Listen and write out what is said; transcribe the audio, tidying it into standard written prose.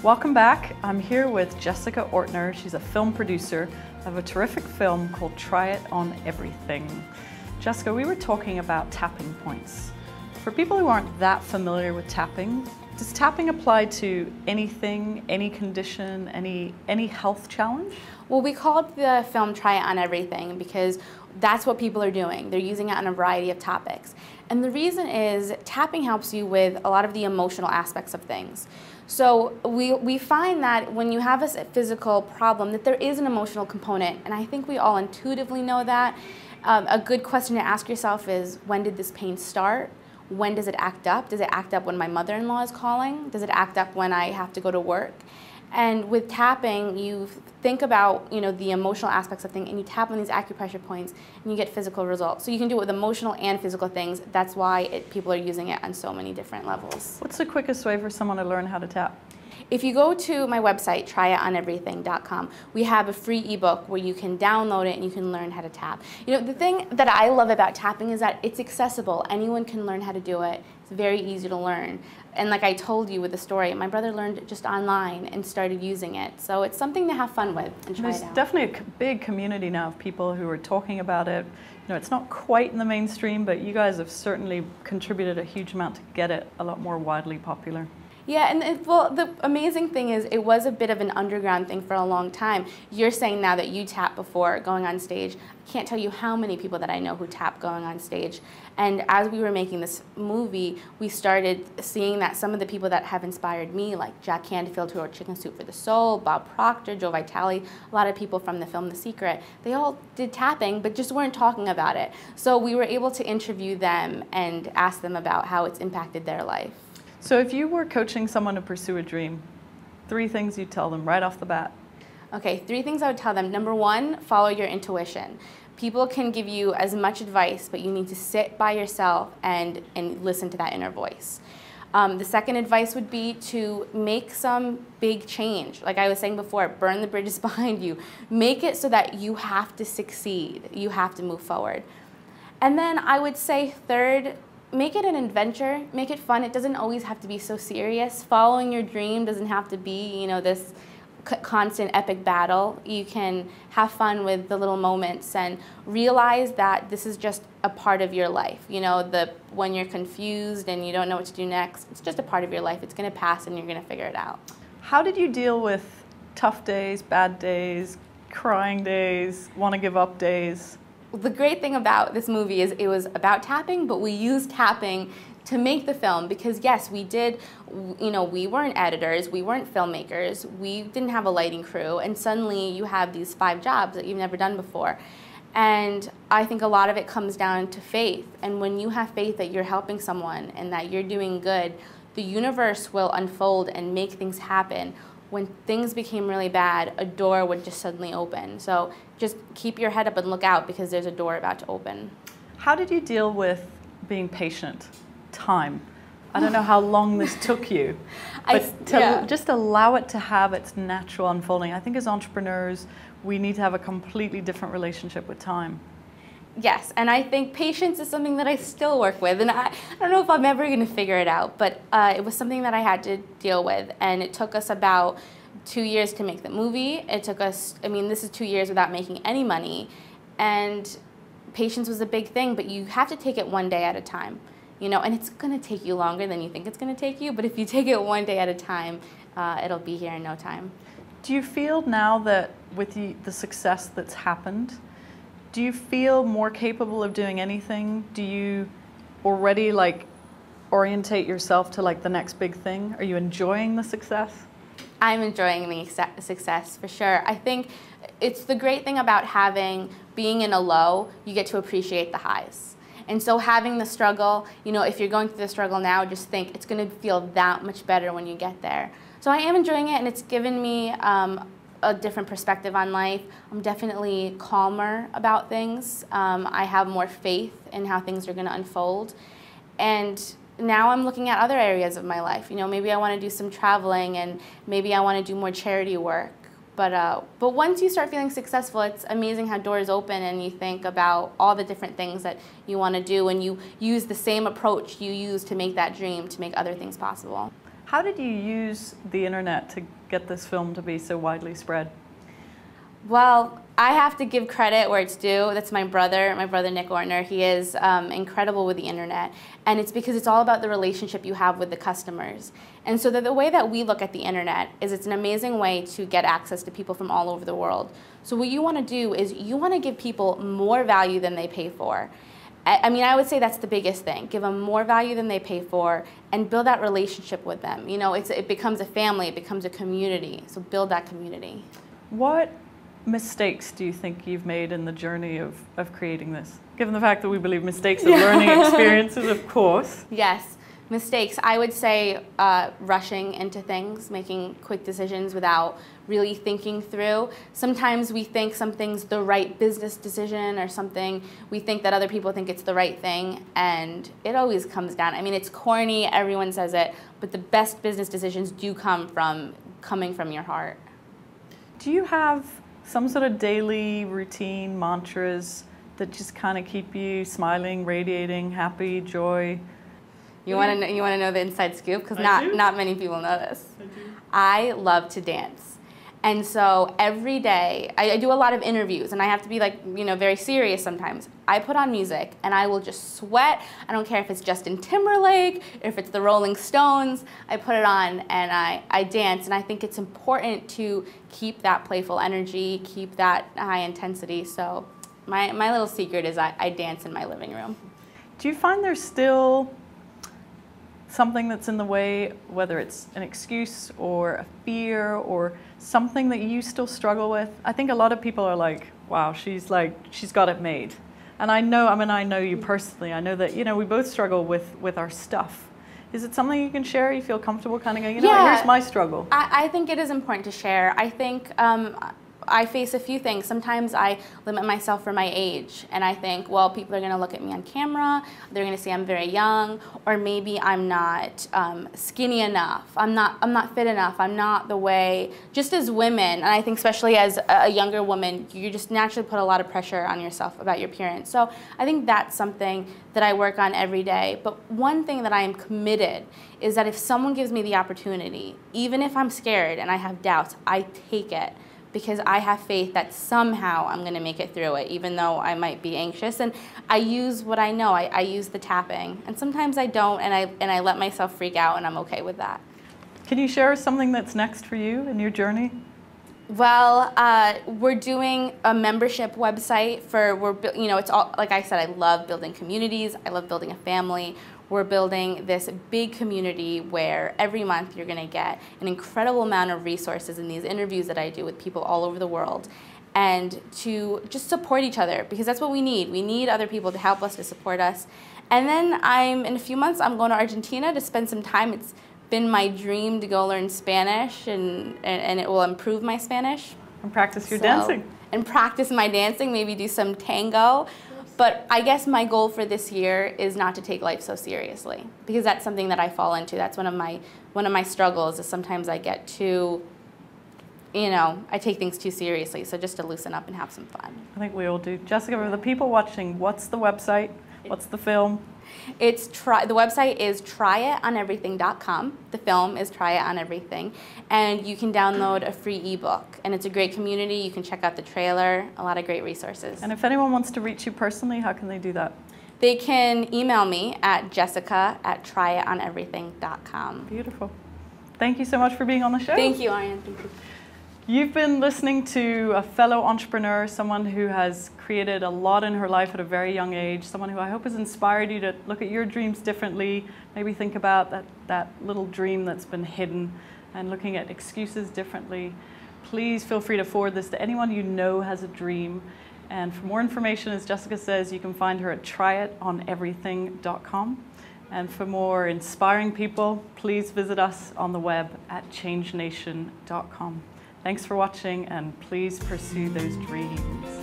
Welcome back. I'm here with Jessica Ortner. She's a film producer of a terrific film called Try It on Everything. Jessica, we were talking about tapping points. For people who aren't that familiar with tapping, does tapping apply to anything, any condition, any health challenge? Well, we called the film Try It on Everything because that's what people are doing. They're using it on a variety of topics. And the reason is tapping helps you with a lot of the emotional aspects of things. So we find that when you have a physical problem, that there is an emotional component, and I think we all intuitively know that. A good question to ask yourself is, when did this pain start? When does it act up? Does it act up when my mother-in-law is calling? Does it act up when I have to go to work? And with tapping, you think about the emotional aspects of things, and you tap on these acupressure points, and you get physical results. So you can do it with emotional and physical things. That's why people are using it on so many different levels. What's the quickest way for someone to learn how to tap? If you go to my website, tryitonEverything.com, we have a free ebook where you can download it and you can learn how to tap. The thing that I love about tapping is that it's accessible. Anyone can learn how to do it. It's very easy to learn. And like I told you with the story, my brother learned it just online and started using it. So it's something to have fun with and try it out. There's definitely a big community now of people who are talking about it. It's not quite in the mainstream, but you guys have certainly contributed a huge amount to get it a lot more widely popular. Yeah, and well, the amazing thing is it was a bit of an underground thing for a long time. You're saying now that you tap before going on stage. I can't tell you how many people that I know who tap going on stage. And as we were making this movie, we started seeing that some of the people that have inspired me, like Jack Canfield, who wrote Chicken Soup for the Soul, Bob Proctor, Joe Vitale, a lot of people from the film The Secret, they all did tapping, but just weren't talking about it. So we were able to interview them and ask them about how it's impacted their life. So if you were coaching someone to pursue a dream, 3 things you'd tell them right off the bat. Okay, 3 things I would tell them. Number 1, follow your intuition. People can give you as much advice, but you need to sit by yourself and listen to that inner voice. The second advice would be to make some big change. Like I was saying before, burn the bridges behind you. Make it so that you have to succeed. You have to move forward. And then I would say third, make it an adventure, make it fun. It doesn't always have to be so serious. Following your dream doesn't have to be, this constant epic battle. You can have fun with the little moments and realize that this is just a part of your life. When you're confused and you don't know what to do next, it's just a part of your life. It's going to pass and you're going to figure it out. How did you deal with tough days, bad days, crying days, want to give up days? The great thing about this movie is it was about tapping, but we used tapping to make the film because, yes, we did, we weren't editors, we weren't filmmakers, we didn't have a lighting crew, and suddenly you have these 5 jobs that you've never done before. And I think a lot of it comes down to faith, and when you have faith that you're helping someone and that you're doing good, the universe will unfold and make things happen. When things became really bad, a door would just suddenly open. So just keep your head up and look out because there's a door about to open. How did you deal with being patient? Time. I don't know how long this took you, but just allow it to have its natural unfolding. I think as entrepreneurs, we need to have a completely different relationship with time. Yes, and I think patience is something that I still work with, and I don't know if I'm ever going to figure it out, but it was something that I had to deal with, and it took us about 2 years to make the movie. It took us, this is 2 years without making any money, and patience was a big thing, but you have to take it one day at a time, and it's going to take you longer than you think it's going to take you, but if you take it one day at a time, it'll be here in no time. Do you feel now that with the success that's happened, do you feel more capable of doing anything? Do you already orientate yourself to the next big thing? Are you enjoying the success? I'm enjoying the success for sure. I think it's the great thing about being in a low, you get to appreciate the highs. And so having the struggle, if you're going through the struggle now, just think it's going to feel that much better when you get there. So I am enjoying it, and it's given me a different perspective on life. I'm definitely calmer about things. I have more faith in how things are going to unfold. And now I'm looking at other areas of my life. Maybe I want to do some traveling, and maybe I want to do more charity work. But once you start feeling successful, it's amazing how doors open and you think about all the different things that you want to do, and you use the same approach you use to make that dream to make other things possible. How did you use the internet to get this film to be so widely spread? Well, I have to give credit where it's due. That's my brother Nick Ortner. He is incredible with the internet. And it's because it's all about the relationship you have with the customers. And so the way that we look at the internet is it's an amazing way to get access to people from all over the world. So what you want to do is you want to give people more value than they pay for. I mean, I would say that's the biggest thing. Give them more value than they pay for and build that relationship with them. You know, it becomes a family, it becomes a community. So build that community. What mistakes do you think you've made in the journey of creating this? Given the fact that we believe mistakes are learning experiences, of course. Yes, mistakes. I would say rushing into things, making quick decisions without really thinking through. Sometimes we think something's the right business decision or something. We think that other people think it's the right thing, and it always comes down. I mean, it's corny, everyone says it, but the best business decisions do come from coming from your heart. Do you have some sort of daily routine, mantras that just kind of keep you smiling, radiating, happy, joy? You want to know the inside scoop? Because not many people know this. I love to dance. And so every day, I do a lot of interviews, and I have to be like, you know, very serious sometimes. I put on music, and I will just sweat. I don't care if it's Justin Timberlake, if it's the Rolling Stones. I put it on, and I dance, and I think it's important to keep that playful energy, keep that high intensity. So my little secret is I dance in my living room. Do you find there's still something that's in the way, whether it's an excuse or a fear or something that you still struggle with? I think a lot of people are like, wow, she's got it made. And I know you personally. I know that, you know, we both struggle with our stuff. Is it something you can share? You feel comfortable kind of going, you know, here's my struggle? I think it is important to share. I think I face a few things. Sometimes I limit myself for my age, and I think, well, people are going to look at me on camera, they're going to say I'm very young, or maybe I'm not skinny enough, I'm not fit enough, I'm not the way, just as women, and I think especially as a younger woman, you just naturally put a lot of pressure on yourself about your appearance. So I think that's something that I work on every day. But one thing that I am committed is that if someone gives me the opportunity, even if I'm scared and I have doubts, I take it. Because I have faith that somehow I'm going to make it through it, even though I might be anxious. And I use what I know. I use the tapping. And sometimes I don't, and I let myself freak out, and I'm okay with that. Can you share something that's next for you in your journey? Well, we're doing a membership website it's all, like I said, I love building communities. I love building a family. We're building this big community where every month you're going to get an incredible amount of resources in these interviews that I do with people all over the world, and to just support each other, because that's what we need. We need other people to help us, to support us. And then in a few months, I'm going to Argentina to spend some time. It's been my dream to go learn Spanish, and it will improve my Spanish. And practice your dancing. And practice my dancing, maybe do some tango. But I guess my goal for this year is not to take life so seriously, because that's something that I fall into. That's one of my struggles, is sometimes I get too, you know, I take things too seriously. So just to loosen up and have some fun. I think we all do. Jessica, for the people watching, what's the website? What's the film? The website is tryitonEverything.com. The film is Try It On Everything. And you can download a free ebook. And it's a great community. You can check out the trailer, a lot of great resources. And if anyone wants to reach you personally, how can they do that? They can email me at jessica@tryitonEverything.com. Beautiful. Thank you so much for being on the show. Thank you, Ariane. Thank you. You've been listening to a fellow entrepreneur, someone who has created a lot in her life at a very young age, someone who I hope has inspired you to look at your dreams differently, maybe think about that little dream that's been hidden, and looking at excuses differently. Please feel free to forward this to anyone you know has a dream. And for more information, as Jessica says, you can find her at tryitonEverything.com. And for more inspiring people, please visit us on the web at changenation.com. Thanks for watching, and please pursue those dreams.